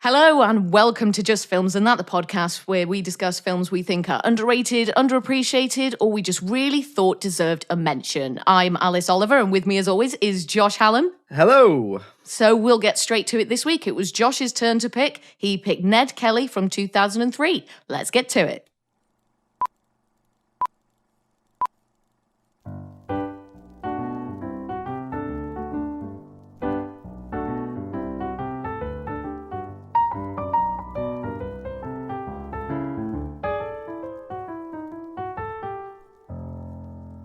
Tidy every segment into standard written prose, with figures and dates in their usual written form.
Hello and welcome to Just Films and That, the podcast where we discuss films we think are underrated, underappreciated, or we just really thought deserved a mention. I'm Alice Oliver, and with me as always is Josh Hallam. Hello. So we'll get straight to it this week. It was Josh's turn to pick. He picked Ned Kelly from 2003. Let's get to it.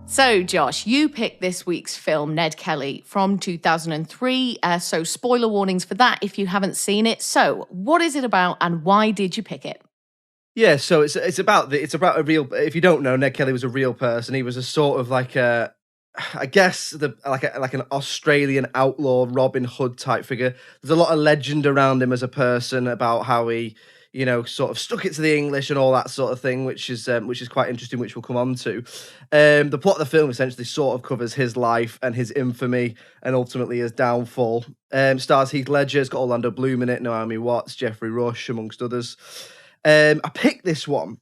So, Josh, you picked this week's film, Ned Kelly, from 2003. So, spoiler warnings for that if you haven't seen it. So, what is it about and why did you pick it? Yeah, so it's about a real. If you don't know, Ned Kelly was a real person. He was a sort of like a, I guess like an Australian outlaw Robin Hood type figure. There's a lot of legend around him as a person about how he, sort of stuck it to the English and all that sort of thing, which is quite interesting, which we'll come on to. The plot of the film essentially sort of covers his life and his infamy and ultimately his downfall. Stars Heath Ledger, it's got Orlando Bloom in it, Naomi Watts, Jeffrey Rush, amongst others. I picked this one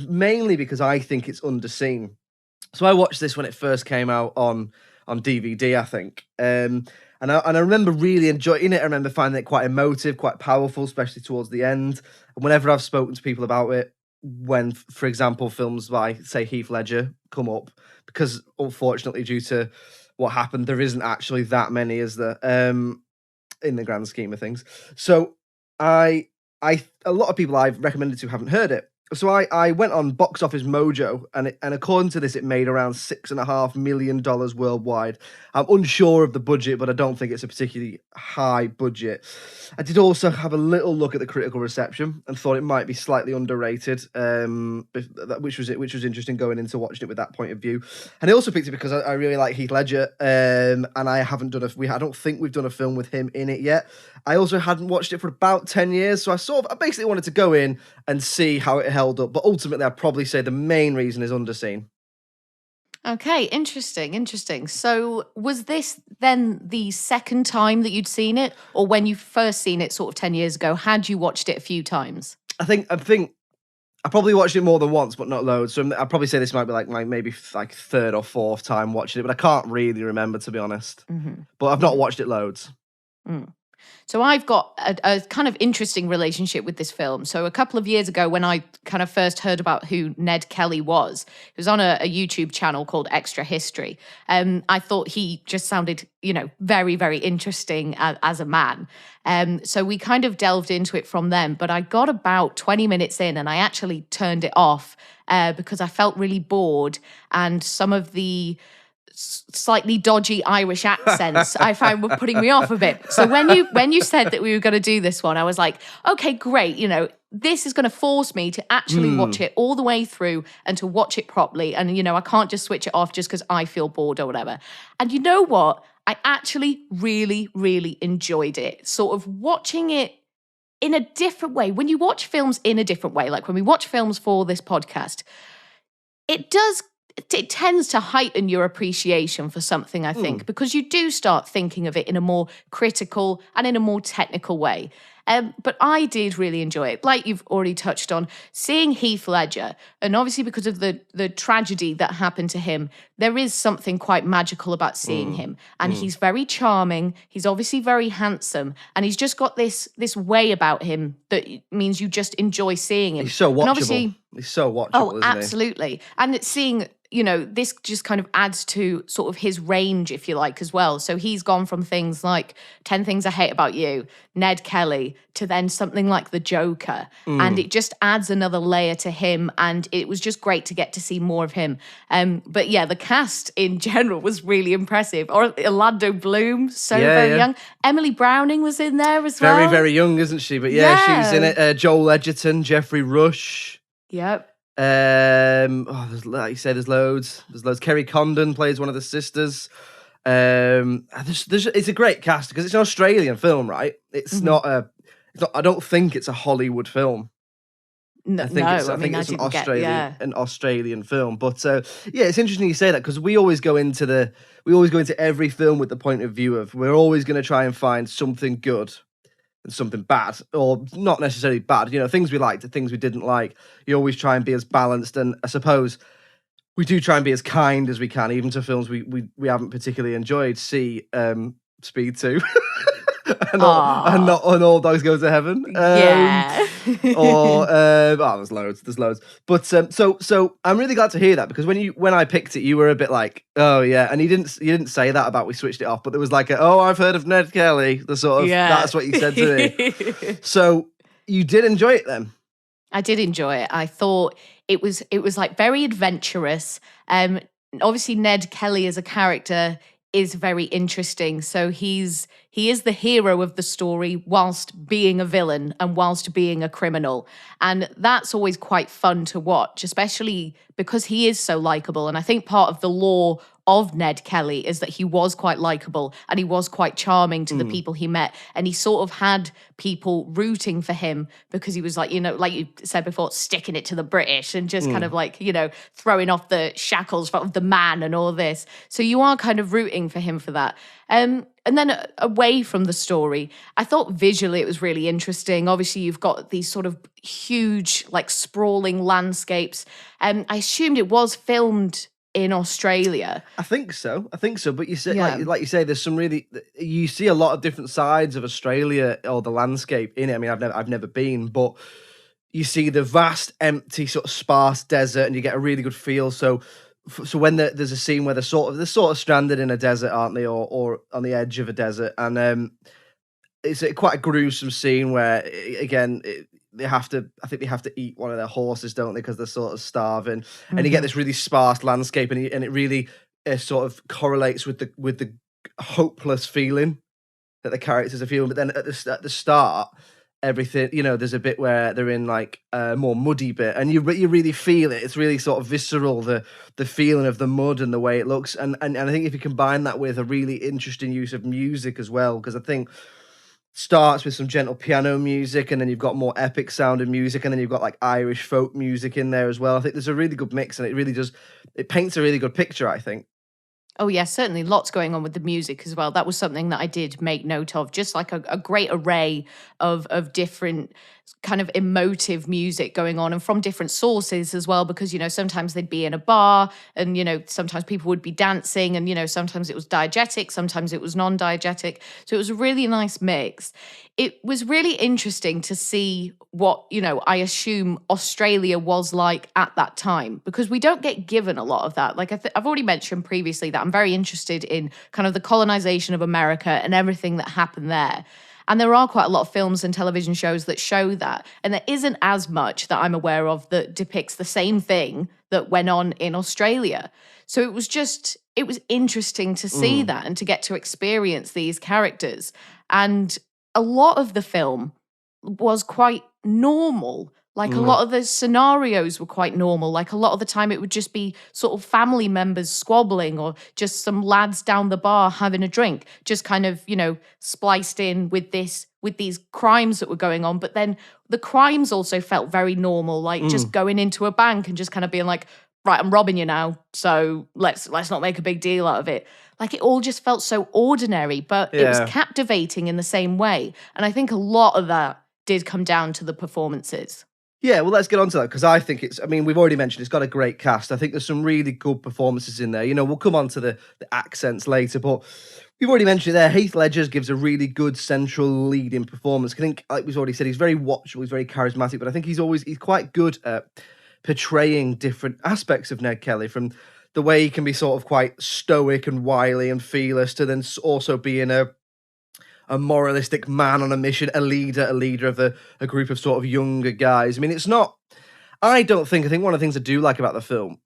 mainly because I think it's underseen. So I watched this when it first came out on DVD, I think. And I remember really enjoying it. I remember finding it quite emotive, quite powerful, especially towards the end. And whenever I've spoken to people about it, when, for example, films by, say, Heath Ledger come up, because unfortunately, due to what happened, there isn't actually that many, is there, in the grand scheme of things. So a lot of people I've recommended to haven't heard it. So I went on Box Office Mojo, and according to this, it made around $6.5 million worldwide. I'm unsure of the budget, but I don't think it's a particularly high budget. I did also have a little look at the critical reception and thought it might be slightly underrated, which was interesting going into watching it with that point of view. And I also picked it because I really like Heath Ledger, and I don't think we've done a film with him in it yet. I also hadn't watched it for about 10 years, so I basically wanted to go in and see how it held up. But ultimately, I'd probably say the main reason is underseen. Okay, interesting. So, was this then the second time that you'd seen it, or when you first seen it sort of 10 years ago, had you watched it a few times? I think I probably watched it more than once, but not loads. So I'd probably say this might be like my maybe like third or fourth time watching it, but I can't really remember, to be honest. Mm-hmm. But I've not watched it loads. Mm. So I've got a kind of interesting relationship with this film. So a couple of years ago, when I kind of first heard about who Ned Kelly was, it was on a YouTube channel called Extra History. I thought he just sounded, very, very interesting as a man. So we kind of delved into it from then. But I got about 20 minutes in and I actually turned it off because I felt really bored, and some of the slightly dodgy Irish accents I found were putting me off a bit. So when you said that we were going to do this one, I was like, okay, great. This is going to force me to actually watch it all the way through and to watch it properly. And, I can't just switch it off just because I feel bored or whatever. And you know what? I actually really, really enjoyed it. Sort of watching it in a different way. When you watch films in a different way, like when we watch films for this podcast, it tends to heighten your appreciation for something, I think, because you do start thinking of it in a more critical and in a more technical way. But I did really enjoy it. Like you've already touched on, seeing Heath Ledger, and obviously because of the tragedy that happened to him, there is something quite magical about seeing him. And he's very charming. He's obviously very handsome. And he's just got this way about him that means you just enjoy seeing him. He's so watchable. And obviously, he's so watchable, oh, isn't absolutely. And it's seeing, this just kind of adds to sort of his range, if you like, as well. So he's gone from things like 10 Things I Hate About You, Ned Kelly, to then something like The Joker. And it just adds another layer to him. And it was just great to get to see more of him. But yeah, the cast in general was really impressive. Or Orlando Bloom, very young. Emily Browning was in there as well. Very, very young, isn't she? But yeah. She's in it. Joel Edgerton, Jeffrey Rush. Yep. Like you say, there's loads. Kerry Condon plays one of the sisters. It's a great cast because it's an Australian film, right? It's not. I don't think it's a Hollywood film. No, I think it's an Australian film. But it's interesting you say that because we always go into every film with the point of view of we're always going to try and find something good and something bad, or not necessarily bad. You know, things we liked, and things we didn't like. You always try and be as balanced, and I suppose we do try and be as kind as we can, even to films we haven't particularly enjoyed. See, Speed 2. And Ah, not on All Dogs Go to Heaven. yeah. Or there's loads. But so I'm really glad to hear that, because when I picked it, you were a bit like, oh yeah, and you didn't say that about we switched it off, but there was like oh, I've heard of Ned Kelly. The sort of Yeah. that's what you said to me. So you did enjoy it then. I did enjoy it. I thought it was like very adventurous. Obviously Ned Kelly as a character is very interesting. So he is the hero of the story whilst being a villain and whilst being a criminal. And that's always quite fun to watch, especially because he is so likable. And I think part of the lore of Ned Kelly is that he was quite likable and he was quite charming to the people he met. And he sort of had people rooting for him because he was like, like you said before, sticking it to the British and just kind of like, throwing off the shackles of the man and all this. So you are kind of rooting for him for that. And then away from the story, I thought visually it was really interesting. Obviously, you've got these sort of huge, like sprawling landscapes. I assumed it was filmed in Australia. I think so. But you say, Yeah. like you say, there's some really, you see a lot of different sides of Australia or the landscape in it. I mean, I've never been, but you see the vast, empty, sort of sparse desert, and you get a really good feel. So when there's a scene where they're sort of stranded in a desert, aren't they, or on the edge of a desert, and it's quite a gruesome scene where again. I think they have to eat one of their horses, don't they? Because they're sort of starving, and you get this really sparse landscape, and it really sort of correlates with the hopeless feeling that the characters are feeling. But then at the start, everything, there's a bit where they're in like a more muddy bit, and you really feel it. It's really sort of visceral, the feeling of the mud and the way it looks, and I think if you combine that with a really interesting use of music as well, because I think starts with some gentle piano music, and then you've got more epic sounding music, and then you've got like Irish folk music in there as well. I think there's a really good mix, and it paints a really good picture, I think. Oh, yeah, certainly lots going on with the music as well. That was something that I did make note of, just like a great array of different kind of emotive music going on and from different sources as well, because, sometimes they'd be in a bar and, sometimes people would be dancing and, sometimes it was diegetic, sometimes it was non-diegetic. So it was a really nice mix. It was really interesting to see what, I assume Australia was like at that time, because we don't get given a lot of that. Like I've already mentioned previously that I'm very interested in kind of the colonization of America and everything that happened there. And there are quite a lot of films and television shows that show that. And there isn't as much that I'm aware of that depicts the same thing that went on in Australia. So it was interesting to see that and to get to experience these characters. And a lot of the film was quite normal. Like a lot of the scenarios were quite normal. Like a lot of the time it would just be sort of family members squabbling or just some lads down the bar having a drink, just kind of, spliced in with these crimes that were going on. But then the crimes also felt very normal, like just going into a bank and just kind of being like, right, I'm robbing you now, so let's not make a big deal out of it. Like it all just felt so ordinary, but it was captivating in the same way. And I think a lot of that did come down to the performances. Yeah, well, let's get on to that, because I think we've already mentioned it's got a great cast. I think there's some really good performances in there. We'll come on to the accents later, but we've already mentioned it there. Heath Ledger gives a really good central leading performance. I think, like we've already said, he's very watchable, he's very charismatic, but I think he's quite good at portraying different aspects of Ned Kelly, from the way he can be sort of quite stoic and wily and fearless, to then also being a moralistic man on a mission, a leader of a group of sort of younger guys. I mean, I think one of the things I do like about the film,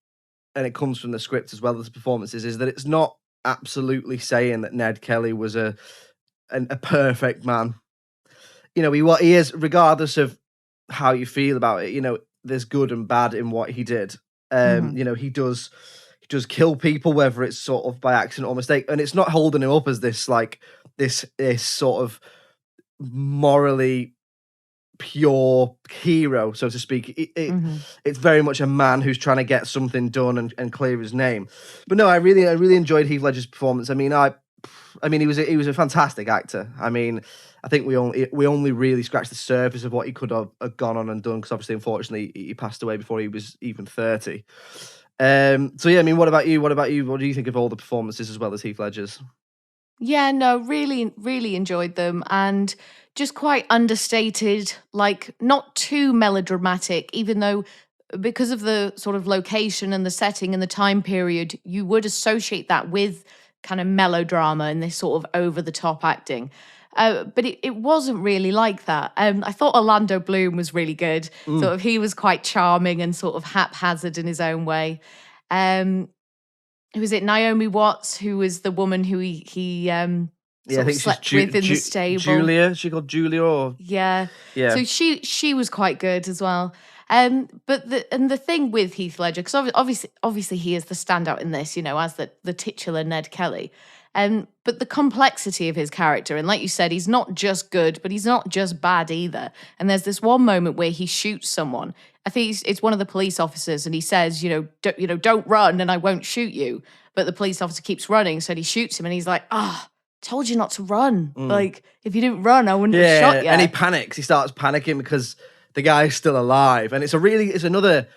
and it comes from the script as well as the performances, is that it's not absolutely saying that Ned Kelly was a perfect man. He is, regardless of how you feel about it, there's good and bad in what he did. He does kill people, whether it's sort of by accident or mistake, and it's not holding him up as this sort of morally pure hero, so to speak. It's very much a man who's trying to get something done and clear his name. But no, I really enjoyed Heath Ledger's performance. I mean, he was a fantastic actor. I mean, I think we only really scratched the surface of what he could have gone on and done, because obviously, unfortunately, he passed away before he was even 30. So yeah, I mean, what about you? What about you? What do you think of all the performances as well as Heath Ledger's? Yeah, no, really, really enjoyed them, and just quite understated, like not too melodramatic, even though because of the sort of location and the setting and the time period, you would associate that with kind of melodrama and this sort of over the top acting. But it wasn't really like that. I thought Orlando Bloom was really good. Sort Mm. of, he was quite charming and sort of haphazard in his own way. Um, who was it? Naomi Watts, who was the woman who he Yeah, I sort of think she's slept with in the stable. Julia. Is she called Julia, or Yeah. yeah, So she was quite good as well. But the thing with Heath Ledger, because obviously he is the standout in this, as the titular Ned Kelly. But the complexity of his character, and like you said, he's not just good, but he's not just bad either. And there's this one moment where he shoots someone. I think it's one of the police officers, and he says, don't run, and I won't shoot you. But the police officer keeps running, so he shoots him, and he's like, told you not to run. mm. Like, if you didn't run, I wouldn't have yeah, shot you. and he panics. He starts panicking because the guy's still alive, and it's another.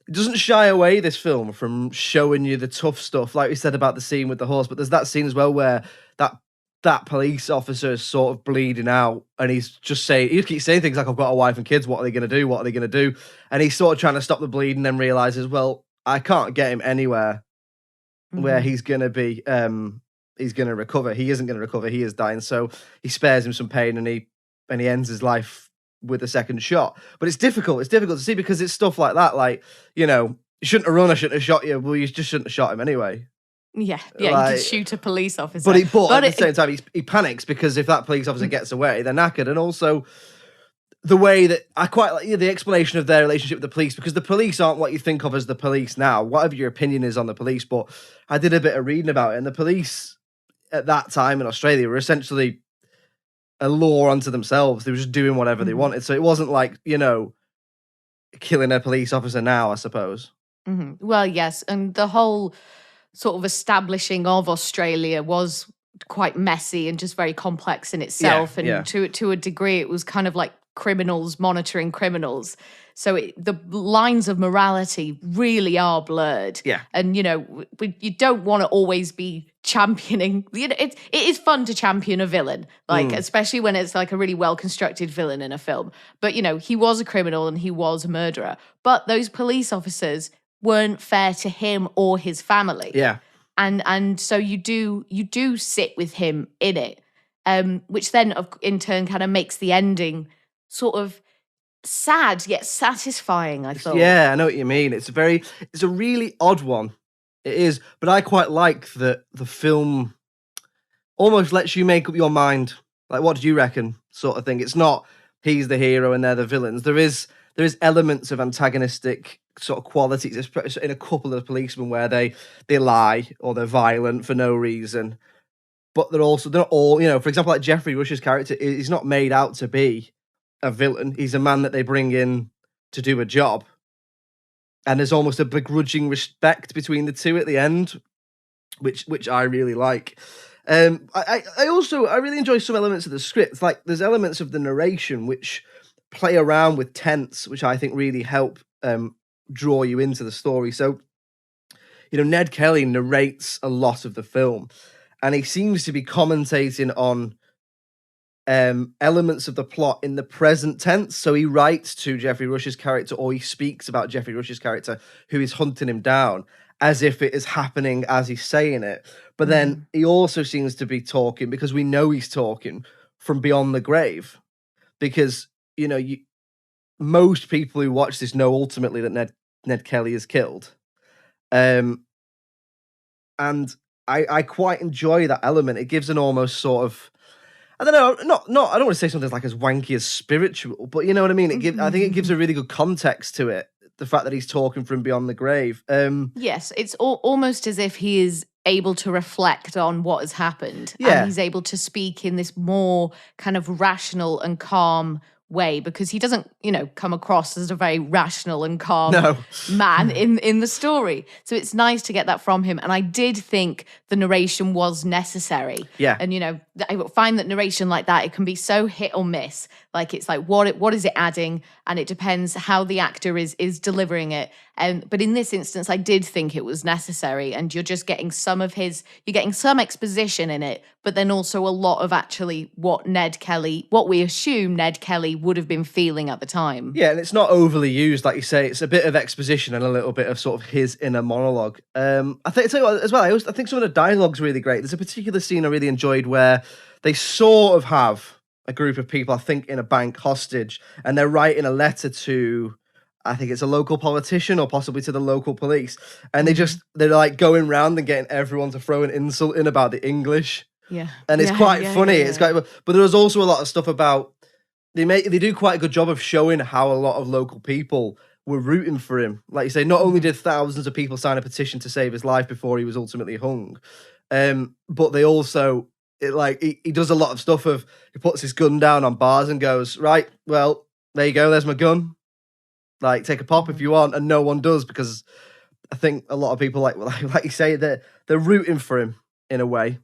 It doesn't shy away, this film, from showing you the tough stuff, like we said about the scene with the horse. But there's that scene as well where that police officer is sort of bleeding out, and he keeps saying things like, "I've got a wife and kids. What are they going to do? What are they going to do?" And he's sort of trying to stop the bleeding, then realizes, well, I can't get him anywhere where he's going to be. He's going to recover. He isn't going to recover. He is dying. So he spares him some pain, and he ends his life with a second shot. But it's difficult. It's difficult to see because it's stuff like that. Like, you shouldn't have run. I shouldn't have shot you. Well, you just shouldn't have shot him anyway. Yeah, Like, you did shoot a police officer. But at the same time, he panics because if that police officer gets away, they're knackered. And also the way that I quite like the explanation of their relationship with the police, because the police aren't what you think of as the police now, whatever your opinion is on the police. But I did a bit of reading about it, and the police at that time in Australia were essentially a law unto themselves. They were just doing whatever they wanted. So it wasn't like, killing a police officer now, I suppose. Well, yes. And the whole sort of establishing of Australia was quite messy and just very complex in itself. And to a degree, it was kind of like criminals monitoring criminals. So the lines of morality really are blurred. Yeah. And, you don't want to always be championing. It is fun to champion a villain, like, especially when it's like a really well-constructed villain in a film. But, he was a criminal and he was a murderer. But those police officers weren't fair to him or his family. Yeah. And so you do sit with him in it, which then in turn kind of makes the ending sort of sad yet satisfying, I thought. Yeah, I know what you mean. It's a really odd one. It is, but I quite like that the film almost lets you make up your mind. Like, what do you reckon? Sort of thing. It's not he's the hero and they're the villains. There is elements of antagonistic sort of qualities in a couple of policemen where they lie or they're violent for no reason. But they're not all, for example, like Jeffrey Rush's character, he's not made out to be a villain. He's a man that they bring in to do a job. And there's almost a begrudging respect between the two at the end, which I really like. I really enjoy some elements of the script. Like, there's elements of the narration which play around with tense, which I think really help draw you into the story. So, Ned Kelly narrates a lot of the film, and he seems to be commentating on elements of the plot in the present tense. So he writes to Jeffrey Rush's character, or he speaks about Jeffrey Rush's character, who is hunting him down, as if it is happening as he's saying it. But then he also seems to be talking, because we know he's talking, from beyond the grave. Because, most people who watch this know ultimately that Ned Kelly is killed. And I quite enjoy that element. It gives an almost sort of, I don't know, I don't want to say something like as wanky as spiritual, but you know what I mean? I think it gives a really good context to it. The fact that he's talking from beyond the grave. Yes, it's almost as if he is able to reflect on what has happened. Yeah. And he's able to speak in this more kind of rational and calm way, because he doesn't, come across as a very rational and calm No. man in the story. So it's nice to get that from him. And I did think the narration was necessary. Yeah. And I find that narration like that, it can be so hit or miss. Like, it's like, what is it adding? And it depends how the actor is delivering it. But in this instance, I did think it was necessary, and you're just getting some exposition in it, but then also a lot of actually what we assume Ned Kelly would have been feeling at the time. Yeah, and it's not overly used, like you say. It's a bit of exposition and a little bit of sort of his inner monologue. I think as well. I think some of the dialogue's really great. There's a particular scene I really enjoyed where they sort of have a group of people, I think, in a bank hostage, and they're writing a letter to, I think it's a local politician or possibly to the local police, and they're like going round and getting everyone to throw an insult in about the English. Yeah, and it's quite funny. It's quite, but there was also a lot of stuff about they do quite a good job of showing how a lot of local people were rooting for him. Like you say, not only did thousands of people sign a petition to save his life before he was ultimately hung, but they also he does a lot of stuff of he puts his gun down on bars and goes, right, well, there you go, there's my gun. Like, take a pop if you want, and no one does, because I think a lot of people like you say, they're rooting for him in a way.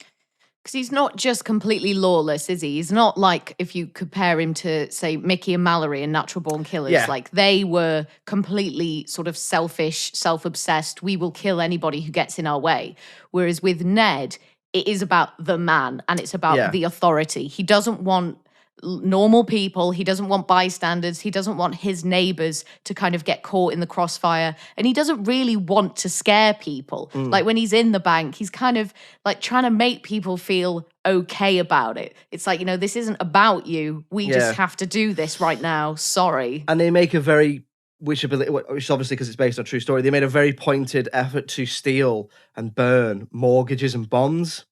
Because he's not just completely lawless, is he? He's not like, if you compare him to, say, Mickey and Mallory in Natural Born Killers, like they were completely sort of selfish, self-obsessed. We will kill anybody who gets in our way. Whereas with Ned, it is about the man, and it's about the authority. He doesn't want normal people. He doesn't want bystanders. He doesn't want his neighbors to kind of get caught in the crossfire. And he doesn't really want to scare people. Like, when he's in the bank, he's kind of like trying to make people feel okay about it. It's like, this isn't about you. We just have to do this right now. Sorry. And they make a very, which obviously because it's based on a true story, they made a very pointed effort to steal and burn mortgages and bonds.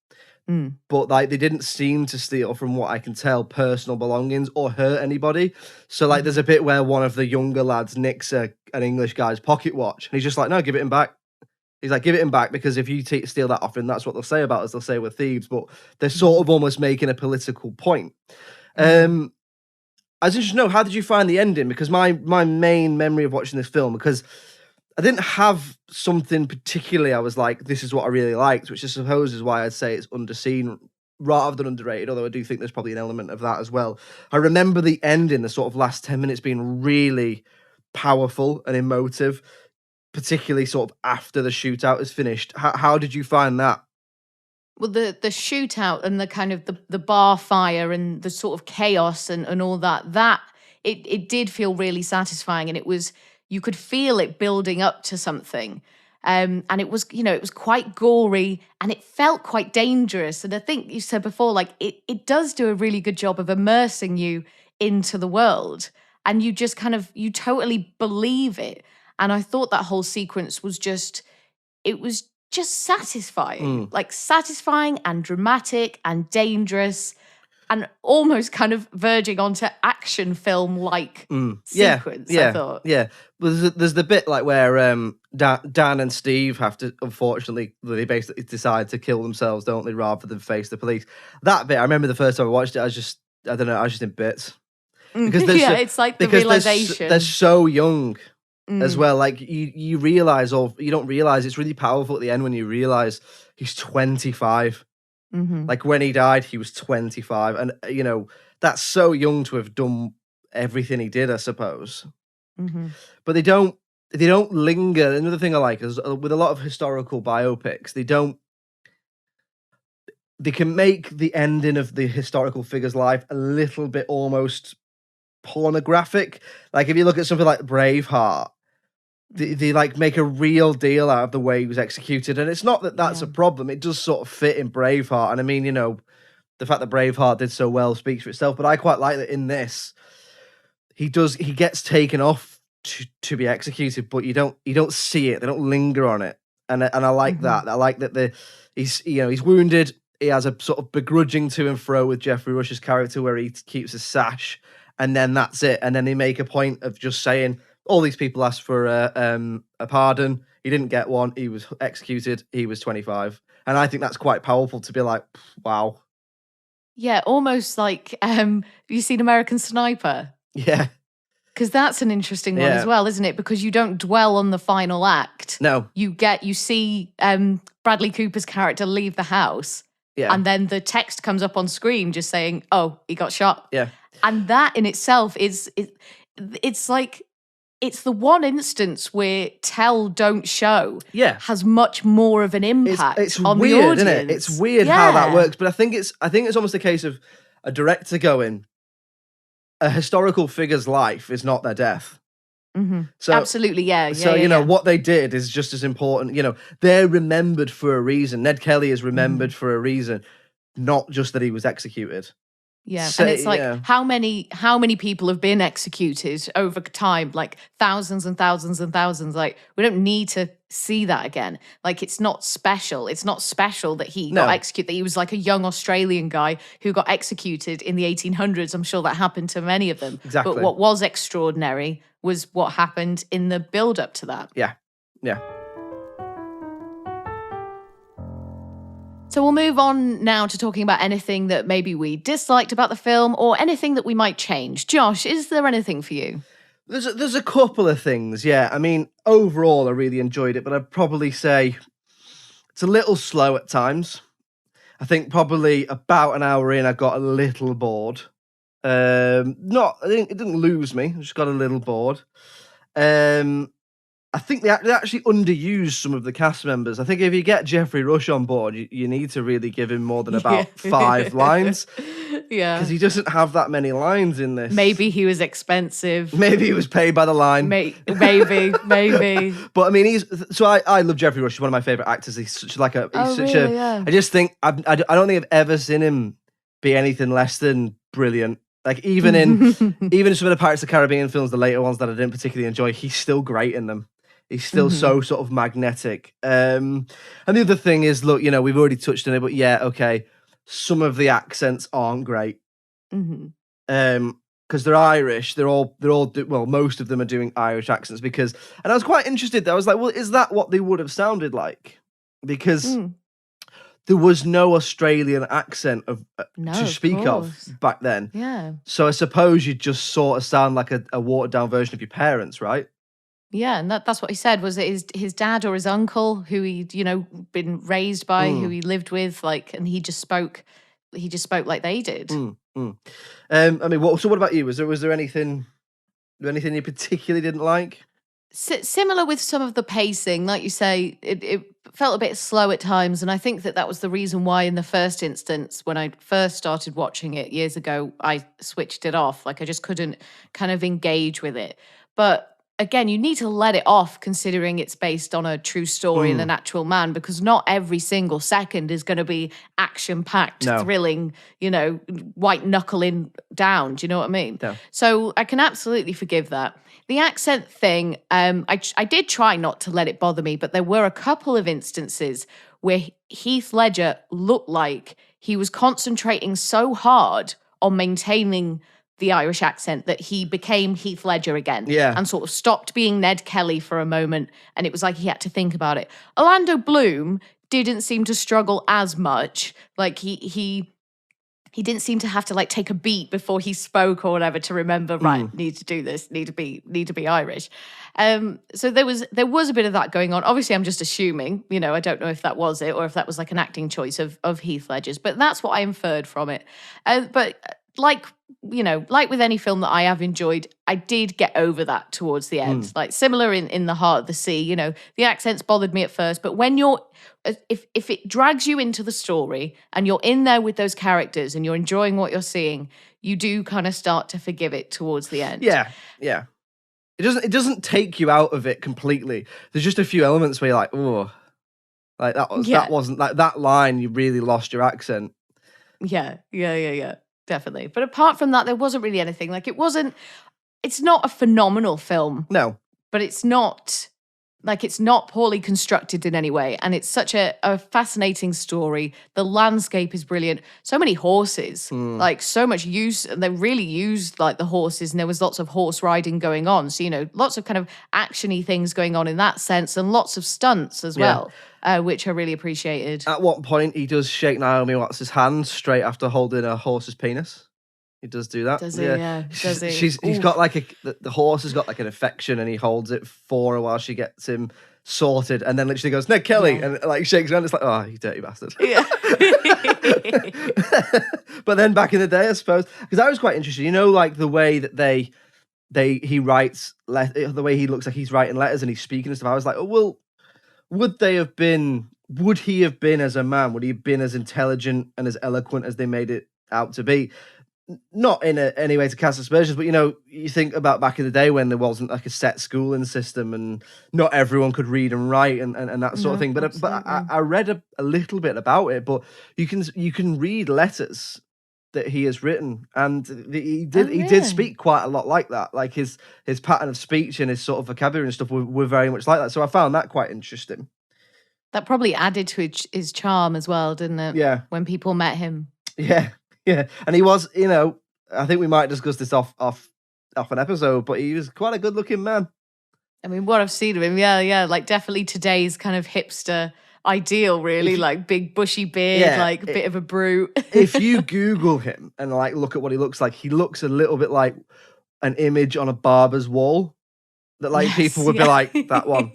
But they didn't seem to steal, from what I can tell, personal belongings or hurt anybody. So there's a bit where one of the younger lads nicks an English guy's pocket watch, and he's just like, no, give it him back. He's like, give it him back, because if you steal that off him, that's what they'll say about us. They'll say we're thieves, but they're sort of almost making a political point. I was interested to know, how did you find the ending? Because my main memory of watching this film, because I didn't have something particularly I was like, this is what I really liked, which I suppose is why I'd say it's underseen rather than underrated, although I do think there's probably an element of that as well. I remember the ending, the sort of last 10 minutes being really powerful and emotive, particularly sort of after the shootout is finished. How did you find that? Well, the shootout and the kind of the bar fire and the sort of chaos and all that it did feel really satisfying, and it was, you could feel it building up to something. And it was, it was quite gory, and it felt quite dangerous. And I think you said before, like, it does do a really good job of immersing you into the world. And you just you totally believe it. And I thought that whole sequence was just satisfying. Like, satisfying and dramatic and dangerous, and almost kind of verging onto action film-like sequence, I thought. Yeah. There's the bit where Dan and Steve have to, unfortunately, they basically decide to kill themselves, don't they, rather than face the police. That bit, I remember the first time I watched it, I was just in bits. Because it's like the realization. They're so young as well. Like, you realize, or you don't realize, it's really powerful at the end when you realize he's 25. Like, when he died, he was 25, and that's so young to have done everything he did, I suppose. But they don't linger. Another thing I like is, with a lot of historical biopics, they can make the ending of the historical figure's life a little bit almost pornographic. Like, if you look at something like Braveheart, they make a real deal out of the way he was executed, and it's not that that's a problem. It does sort of fit in Braveheart, and I mean, the fact that Braveheart did so well speaks for itself. But I quite like that in this, he gets taken off to be executed, but you don't see it. They don't linger on it, and I like that. I like that he's wounded. He has a sort of begrudging to and fro with Jeffrey Rush's character, where he keeps his sash, and then that's it. And then they make a point of just saying, all these people asked for a pardon. He didn't get one. He was executed. He was 25. And I think that's quite powerful to be like, wow. Yeah, almost like, have you seen American Sniper? Yeah. Because that's an interesting one as well, isn't it? Because you don't dwell on the final act. No. You see Bradley Cooper's character leave the house. Yeah. And then the text comes up on screen just saying, oh, he got shot. Yeah. And that in itself it's like, it's the one instance where tell, don't show has much more of an impact it's on weird, the audience. Isn't it? It's weird how that works. But I think it's almost a case of a director going, a historical figure's life is not their death. Mm-hmm. So absolutely, So you know what they did is just as important. You know, they're remembered for a reason. Ned Kelly is remembered for a reason, not just that he was executed. Yeah, so, and it's like how many people have been executed over time? Like thousands and thousands and thousands. Like we don't need to see that again. Like it's not special. It's not special that he got executed. That he was like a young Australian guy who got executed in the 1800s. I'm sure that happened to many of them. Exactly. But what was extraordinary was what happened in the build up to that. Yeah, yeah. So we'll move on now to talking about anything that maybe we disliked about the film or anything that we might change. Josh, is there anything for you? There's a couple of things, yeah. I mean, overall, I really enjoyed it, but I'd probably say it's a little slow at times. I think probably about an hour in, I got a little bored. It didn't lose me. I just got a little bored. I think they actually underused some of the cast members. I think if you get Jeffrey Rush on board, you need to really give him more than about 5 lines. Yeah. Because he doesn't have that many lines in this. Maybe he was expensive. Maybe he was paid by the line. Maybe. But I mean, I love Jeffrey Rush. He's one of my favourite actors. He's such like a... I just think... I don't think I've ever seen him be anything less than brilliant. Like even in some of the Pirates of the Caribbean films, the later ones that I didn't particularly enjoy, he's still great in them. He's still so sort of magnetic. And the other thing is, look, you know, we've already touched on it, but yeah, okay, some of the accents aren't great. Because they're Irish. Most of them are doing Irish accents and I was quite interested. I was like, well, is that what they would have sounded like? Because there was no Australian accent to speak of back then. Yeah. So I suppose you just sort of sound like a watered down version of your parents, right? Yeah, and that's what he said. Was it his dad or his uncle who he'd, you know, been raised by, who he lived with, like, and he just spoke like they did. I mean, what about you? Was there anything you particularly didn't like? Similar with some of the pacing, like you say, it felt a bit slow at times, and I think that was the reason why in the first instance, when I first started watching it years ago, I switched it off. Like I just couldn't kind of engage with it. But again, you need to let it off considering it's based on a true story and an actual man, because not every single second is going to be action-packed, thrilling, you know, white knuckling down. Do you know what I mean? No. So I can absolutely forgive that. The accent thing, I did try not to let it bother me, but there were a couple of instances where Heath Ledger looked like he was concentrating so hard on maintaining the Irish accent that he became Heath Ledger again and sort of stopped being Ned Kelly for a moment, and it was like he had to think about it. Orlando Bloom didn't seem to struggle as much. Like he didn't seem to have to like take a beat before he spoke or whatever to remember, right, need to do this, need to be Irish. So there was a bit of that going on. Obviously, I'm just assuming, you know, I don't know if that was it or if that was like an acting choice of Heath Ledger's, but that's what I inferred from it. But like with any film that I have enjoyed, I did get over that towards the end. Like similar in The Heart of the Sea, you know, the accents bothered me at first, but when if it drags you into the story and you're in there with those characters and you're enjoying what you're seeing, you do kind of start to forgive it towards the end. Yeah. It doesn't take you out of it completely. There's just a few elements where you're like, oh, like that wasn't like that line. You really lost your accent. Yeah. Definitely. But apart from that, there wasn't really anything. Like it's not a phenomenal film. No. But it's not poorly constructed in any way. And it's such a fascinating story. The landscape is brilliant. So many horses, like so much use. And they really used like the horses, and there was lots of horse riding going on. So, you know, lots of kind of action-y things going on in that sense, and lots of stunts as well. Which I really appreciated. At what point he does shake Naomi Watts' hand straight after holding a horse's penis? He does do that. Does he? Yeah. Does he? He's got like the horse has got like an affection, and he holds it for her while she gets him sorted, and then literally goes, Ned Kelly, and like shakes her hand. It's like, oh, you dirty bastard. Yeah. But then back in the day, I suppose, because I was quite interested. You know, like the way that he writes, the way he looks like he's writing letters and he's speaking and stuff. I was like, oh well, would he have been as a man? Would he have been as intelligent and as eloquent as they made it out to be? Not in any way to cast aspersions, but you think about back in the day when there wasn't like a set schooling system and not everyone could read and write and that sort of thing. But I read a little bit about it. But you can read letters that he has written, and he did speak quite a lot like that. Like his pattern of speech and his sort of vocabulary and stuff were very much like that. So I found that quite interesting. That probably added to his charm as well, didn't it? Yeah. When people met him. Yeah. Yeah, and he was, I think we might discuss this off an episode, but he was quite a good-looking man. I mean, what I've seen of him, yeah, like definitely today's kind of hipster ideal, really, like big bushy beard, like a bit of a brute. If you Google him and like look at what he looks a little bit like an image on a barber's wall. That like people would be like, that one.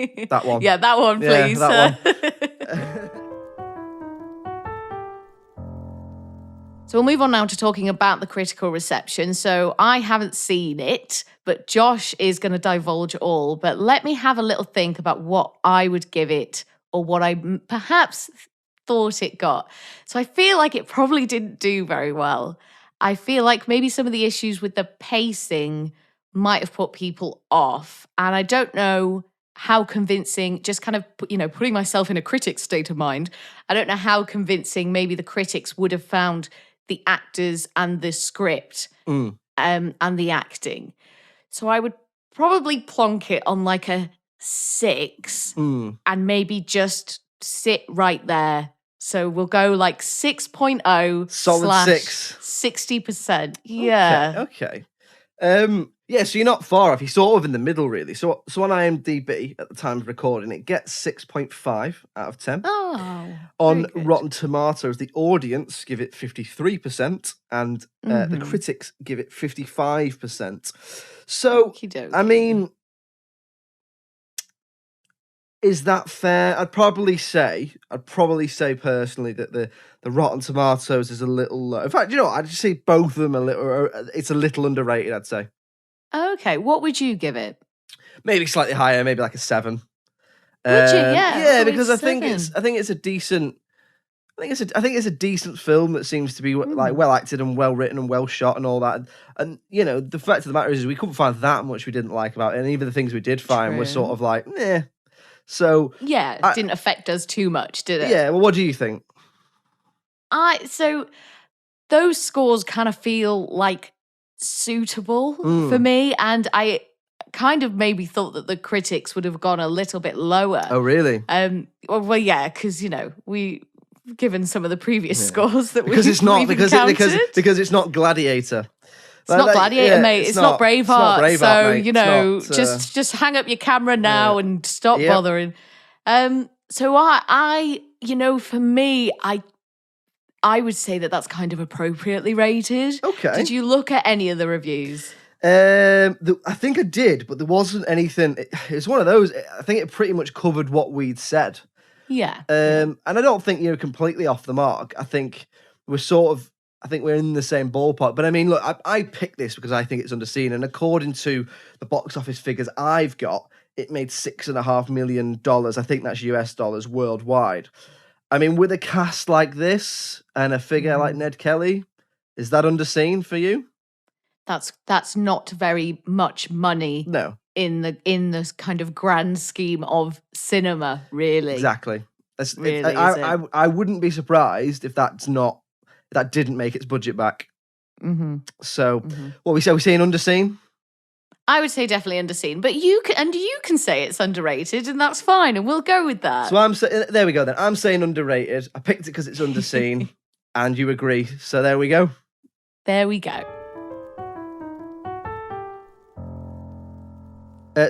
Yeah, that one, please. Yeah, that one. So we'll move on now to talking about the critical reception. So I haven't seen it, but Josh is going to divulge all. But let me have a little think about what I would give it or what I perhaps thought it got. So I feel like it probably didn't do very well. I feel like maybe some of the issues with the pacing might have put people off. And I don't know how convincing, just kind of, putting myself in a critic's state of mind, I don't know how convincing maybe the critics would have found the actors and the script and the acting. So I would probably plonk it on like a 6 and maybe just sit right there. So we'll go like 6.0 solid 6. 60%. Yeah. Okay. Yeah, so you're not far off. You're sort of in the middle, really. So on IMDb at the time of recording, it gets 6.5 out of 10. Oh, on Rotten Tomatoes, the audience give it 53%, and the critics give it 55%. So, I mean, is that fair? I'd probably say personally that the Rotten Tomatoes is a little low. In fact, I'd just say both of them it's a little underrated, I'd say. Okay, what would you give it? Maybe slightly higher, maybe like a 7. Would you? Yeah. Yeah, because I think it's a decent. I think it's a decent film that seems to be like well acted and well written and well shot and all that. And the fact of the matter is we couldn't find that much we didn't like about it, and even the things we did find were sort of like, eh. So it didn't affect us too much, did it? Yeah. Well, what do you think? So those scores kind of feel like suitable for me, and I kind of maybe thought that the critics would have gone a little bit lower. Oh, really? Well, yeah, because we given some of the previous scores that because it's not because it's not Gladiator. It's not Gladiator, mate. It's not Braveheart. It's not Braveheart, so just hang up your camera now and stop bothering. So I for me, I would say that that's kind of appropriately rated. Okay. Did you look at any of the reviews? I think I did, but there wasn't anything. It's one of those. I think it pretty much covered what we'd said. Yeah. And I don't think you're completely off the mark. I think we're in the same ballpark. But I mean, look, I picked this because I think it's underseen, and according to the box office figures I've got, it made $6.5 million. I think that's US dollars worldwide. I mean, with a cast like this and a figure like Ned Kelly, is that underseen for you? That's not very much money. No. In the kind of grand scheme of cinema, really. Exactly. I wouldn't be surprised if that didn't make its budget back. Mm-hmm. So, what we say? We're saying underseen. I would say definitely underseen, but you can say it's underrated, and that's fine, and we'll go with that. So there we go. Then I'm saying underrated. I picked it because it's underseen, and you agree. So there we go. There we go.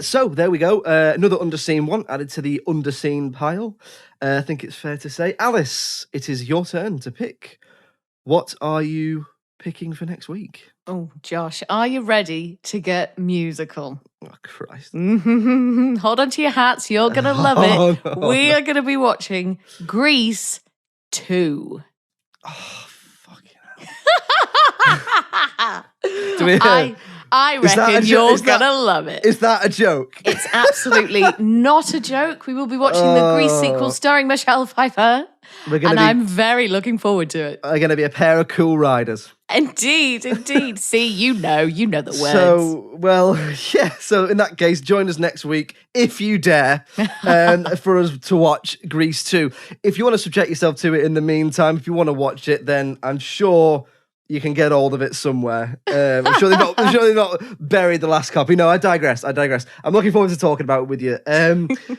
So there we go. Another underseen one added to the underseen pile. I think it's fair to say, Alice, it is your turn to pick. What are you picking for next week? Oh, Josh, are you ready to get musical? Oh, Christ. Hold on to your hats. You're going to love it. We are going to be watching Grease 2. Oh, fucking hell. I reckon you're going to love it. Is that a joke? It's absolutely not a joke. We will be watching the Grease sequel starring Michelle Pfeiffer. I'm very looking forward to it. Are going to be a pair of cool riders. Indeed. See, you know the words. So in that case, join us next week, if you dare, for us to watch Grease 2. If you want to subject yourself to it in the meantime, if you want to watch it, then I'm sure you can get hold of it somewhere. I'm sure they've not buried the last copy. No, I digress. I'm looking forward to talking about it with you.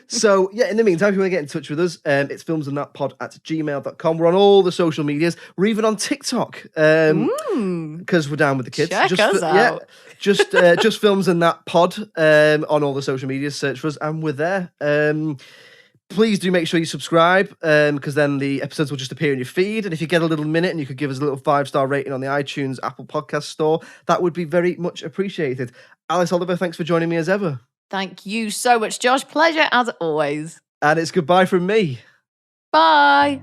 So, in the meantime, if you want to get in touch with us, it's filmsandthatpod@gmail.com. We're on all the social medias. We're even on TikTok because we're down with the kids. Check us out. Just Films and That Pod on all the social medias. Search for us and we're there. Please do make sure you subscribe because then the episodes will just appear in your feed. And if you get a little minute and you could give us a little 5-star rating on the iTunes Apple Podcast Store, that would be very much appreciated. Alice Oliver, thanks for joining me as ever. Thank you so much, Josh. Pleasure as always. And it's goodbye from me. Bye.